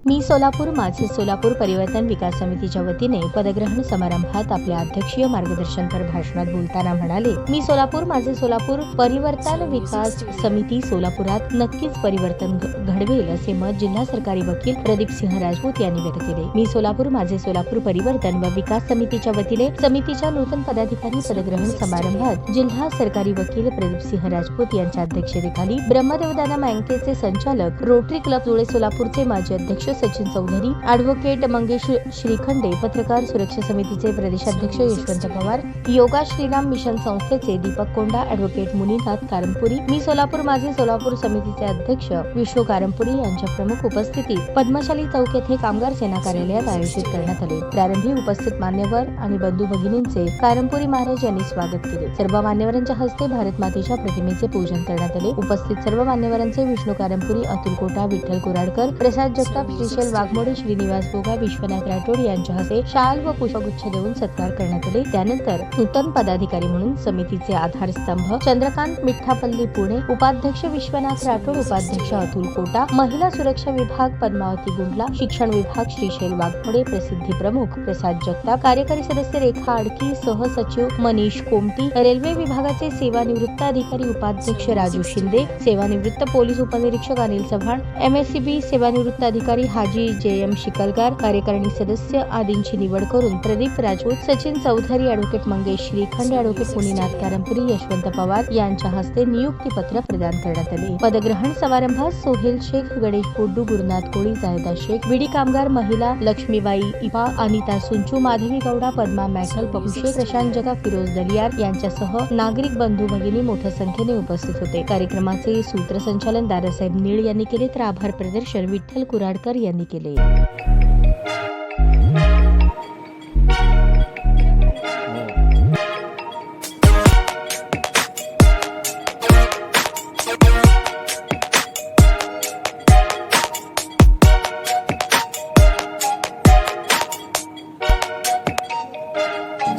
मी सोलापूर माझे सोलापूर परिवर्तन विकास समितीच्या वतीने पदग्रहण समारंभात आपल्या अध्यक्षीय मार्गदर्शनपर भाषणात बोलताना म्हणाले, मी सोलापूर माझे सोलापूर परिवर्तन विकास समिती सोलापुरात नक्कीच परिवर्तन घडवेल असे मत जिल्हा सरकारी वकील प्रदीप सिंह राजपूत यांनी व्यक्त केले। मी सोलापूर माझे सोलापूर परिवर्तन व विकास समितीच्या वतीने समितीच्या नूतन पदाधिकारी पदग्रहण समारंभात जिल्हा सरकारी वकील प्रदीप सिंह राजपूत यांच्या अध्यक्षतेखाली ब्रह्मदेवदाना बँकेचे संचालक, रोटरी क्लब धुळे सोलापूरचे माजी अध्यक्ष सचिन चौधरी, ॲडव्होकेट मंगेश श्रीखंडे, पत्रकार सुरक्षा समितीचे प्रदेशाध्यक्ष यशवंत पवार, योगा श्रीराम मिशन संस्थेचे दीपक कोंडा, ॲडव्होकेट मुनीनाथ कारंपुरी, मी सोलापूर माझे सोलापूर समितीचे अध्यक्ष विश्व कारंपुरी यांच्या प्रमुख उपस्थितीत पद्मशाली चौक येथे कामगार सेना कार्यालयात आयोजित करण्यात आले। प्रारंभी उपस्थित मान्यवर आणि बंधू भगिनींचे कारंपुरी महाराज यांनी स्वागत केले। सर्व मान्यवरांच्या हस्ते भारत मातेच्या प्रतिमेचे पूजन करण्यात आले। उपस्थित सर्व मान्यवरांचे विष्णू कारंपुरी, अतुल कोटा, विठ्ठल कुराडकर, प्रसाद जगताप, श्रीशैल वाघमोडे, श्रीनिवास बोगा, विश्वनाथ राठोड यांच्या हस्ते शाल व पुष्पगुच्छ देऊन सत्कार करण्यात आले। त्यानंतर नूतन पदाधिकारी म्हणून समितीचे आधारस्तंभ चंद्रकांत मिठ्ठापल्ली पुणे, उपाध्यक्ष विश्वनाथ राठोड, उपाध्यक्ष अतुल कोटा, महिला सुरक्षा विभाग पद्मावती गुंडला, शिक्षण विभाग श्रीशैल वाघमोडे, प्रसिद्धी प्रमुख प्रसाद जगताप, कार्यकारी सदस्य रेखा आडकी, सहसचिव मनीष कोमटी, रेल्वे विभागाचे सेवानिवृत्त अधिकारी उपाध्यक्ष राजू शिंदे, सेवानिवृत्त पोलीस उपनिरीक्षक अनिल चव्हाण, MSCB सेवानिवृत्त अधिकारी हाजी JM शिकलगार, कार्यकारिणी सदस्य आदींची निवड करून प्रदीप राजपूत, सचिन चौधरी, ॲडव्होकेट मंगेश श्रीखंडे, ॲडव्होकेट मुनीनाथ कारंपुरी, यशवंत पवार यांच्या हस्ते नियुक्तीपत्र प्रदान करण्यात आले। पदग्रहण समारंभात सोहेल शेख, गणेश पोड्डू, गुरुनाथ कोळी, जायदा शेख, विडी कामगार महिला लक्ष्मीबाई इपा, अनिता सुंचू, माधवी गौडा, पद्मा मॅकल, पप्पू शेख, प्रशांत जगा, फिरोज दलियार यांच्यासह नागरिक बंधू भगिनी मोठ्या संख्येने उपस्थित होते। कार्यक्रमाचे सूत्रसंचालन दादासाहेब नीळ यांनी केले तर आभार प्रदर्शन विठ्ठल कुराडकर यांनी केले।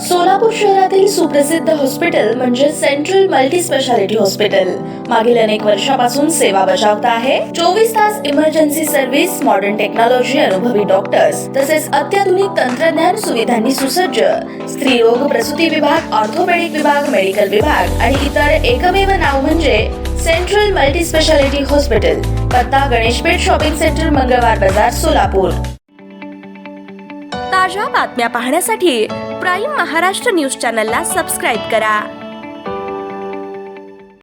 सोलापूर शहरातील सुप्रसिद्ध हॉस्पिटल म्हणजे सेंट्रल मल्टी स्पेशालिटी हॉस्पिटल मागील अनेक वर्षापासून सेवा बजावत आहे। 24 तास इमर्जन्सी सर्व्हिस, मॉडर्न टेक्नॉलॉजी, अनुभवी डॉक्टर्स तसेच अत्याधुनिक तंत्रज्ञान सुविधांनी सुसज्ज स्त्रीरोग प्रसूती विभाग, ऑर्थोपेडिक विभाग, मेडिकल विभाग आणि इतर एकमेव नाव म्हणजे सेंट्रल मल्टी स्पेशालिटी हॉस्पिटल। पत्ता गणेशपेठ शॉपिंग सेंटर, मंगळवार बाजार, सोलापूर। ताज्या बातम्या पाहण्यासाठी प्राईम महाराष्ट्र न्यूज चॅनलला सबस्क्राईब करा।